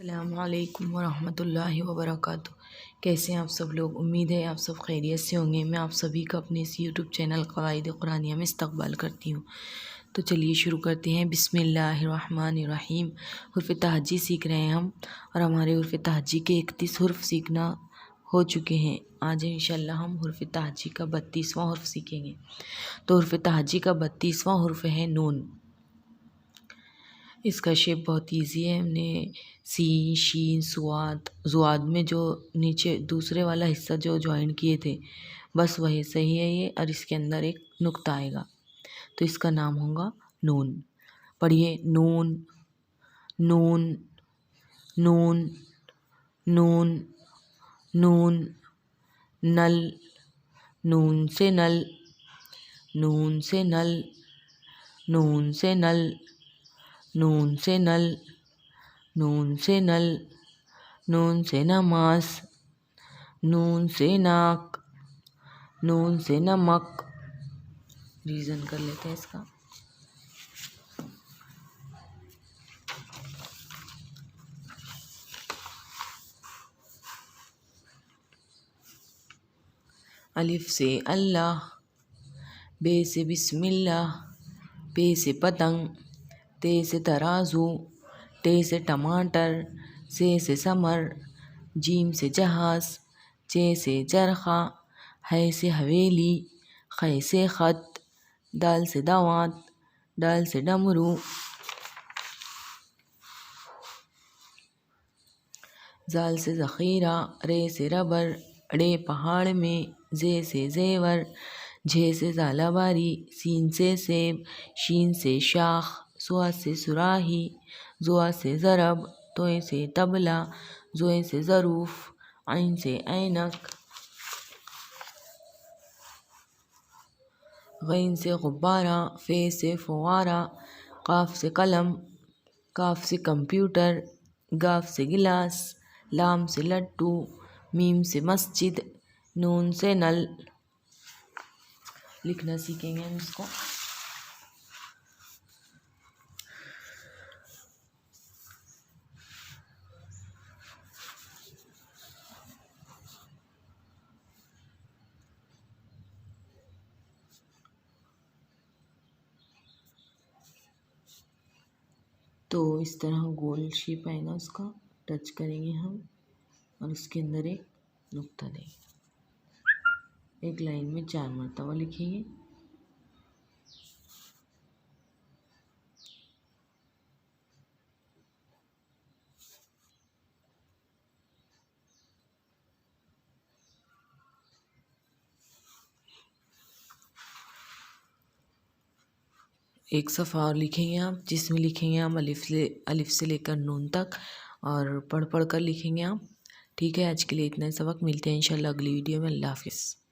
अस्सलामुअलैकुम वरहमतुल्लाहि वबरकातुहू। कैसे हैं आप सब लोग? उम्मीद है आप सब खैरियत से होंगे। मैं आप सभी का अपने इस यूट्यूब चैनल क़वाइदुक़ुरानिया में इस्तक़बाल करती हूँ। तो चलिए शुरू करते हैं। बिस्मिल्लाहिर्रहमानिर्रहीम। हुर्फ़ तहज्जी सीख रहे हैं हम, और हमारे हुर्फ़ तहज्जी के 31 हुर्फ़ सीखना हो चुके हैं। आज इंशाअल्लाह हम हुर्फ़ तहज्जी का 32वां हुर्फ़ सीखेंगे। तो हुर्फ़ तहज्जी का 32वां हुर्फ़ है नून। इसका शेप बहुत इजी है। हमने सीन, शीन, सुआद, ज़ुआद में जो नीचे दूसरे वाला हिस्सा जो ज्वाइन किए थे, बस वही सही है ये, और इसके अंदर एक नुक्ता आएगा, तो इसका नाम होगा नून। पढ़िए, नून नून नून नून नून। नल, नून से नल, नून से नल, नून से नल, नून से नल, नून से नल, नून से नमाज, नून से नाक, नून से नमक। रीज़न कर लेते हैं इसका। अलिफ से अल्लाह, बे से बिस्मिल्लाह, पे से पतंग, ते से तराजू, टे से टमाटर, से समर, जीम से जहाज़, चे से चरखा, है से हवेली, खे से ख़त, दाल से दावात, डाल से डमरू, जाल से ज़ख़ीरा, रे से रबर, ड़े पहाड़ में, जे से ज़ेवर, झे से ज़ालाबारी, सीन से सेब, शीन से शाख, सुआ से सुराही, जुआ से ज़रब, तोए से तबला, ज़ोए से ज़रूफ़, ऐन से ऐनक, गैन से गुब्बारा, फ़े से फ़ुवारा, काफ से कलम, काफ से कंप्यूटर, गाफ से गिलास, लाम से लट्टू, मीम से मस्जिद, नून से नल। लिखना सीखेंगे हम इसको। तो इस तरह गोल शेप आएगा, उसका टच करेंगे हम और उसके अंदर एक नुक्ता देंगे। एक लाइन में 4 मरतबा लिखेंगे। एक सफ़ा और लिखेंगे आप, जिसमें लिखेंगे हम अलिफ से लेकर नून तक, और पढ़ कर लिखेंगे आप। ठीक है, आज के लिए इतना ही सबक। मिलते हैं इंशाल्लाह अगली वीडियो में। अल्लाह हाफ़िज़।